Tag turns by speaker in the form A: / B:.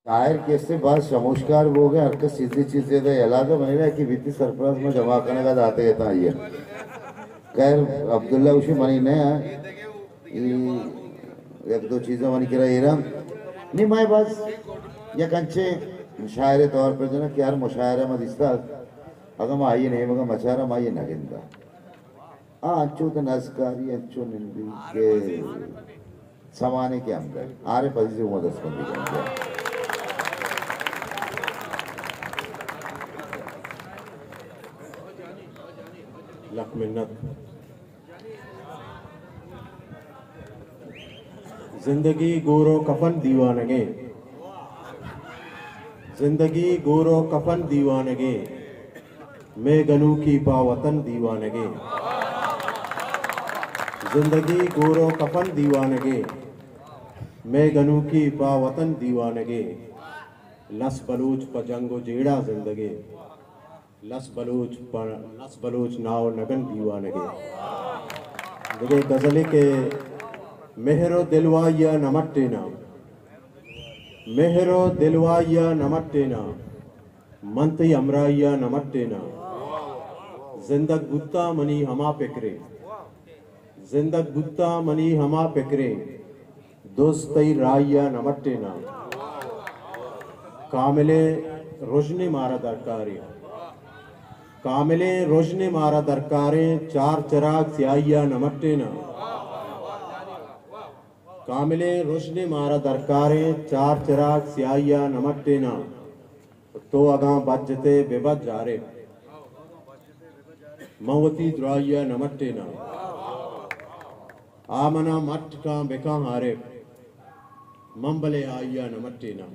A: शायर कैसे बात शमोशकार वो गए हर सीधी चीजें दे अलादा महिला की वित्तीय सरप्राज में जमा करने का दाते कहता है खैर अब्दुल्ला उसी मनी ने एक दो चीजें मनी करा इरा नहीं मैं बस या कंचे मुशायरे तौर पर जो ना कि यार मुशायरा में दिस्ता अगर मैं आई नहीं मगर मचारा मैं ये नगिंदा अच्छो तो नस्कारी अच्छो निंदी के समाने के अंदर आरे पति से उम्र 10 बंदी
B: लख मिन्नत। जिंदगी गोरो कफन दीवानगे, जिंदगी गोरो कफन दीवानगे, मैं गनू की पावतन दीवानगे। जिंदगी गोरो कफन दीवानगे, मैं गनू की पावतन दीवानगे। लस बलूच पजंगो जेड़ा जिंदगी, लस बलूच नाव नगन दीवानगे। देखिए गजले के मेहरो दिलवाया नमट्टेना, मेहरो दिलवाया नमट्टेना, मंती अमराया नमट्टेना। जिंदग बुत्ता मनी हमा पिकरे, जिंदग बुत्ता मनी हमा पिकरे, दोस्तई राया नमट्टेना। कामिले रोशनी मारा दरकारी, कामिले रोशनी मारा दरकारे, चार चिराग स्याहिया नमट्टेना। कामिले रोशनी मारा दरकारे, चार चिराग स्याहिया नमट्टेना। तो अगा बजते बेबद जारे, मवती द्राइया नमट्टेना। आमना मट का बेका हारे, मंबले आइया नमट्टेना।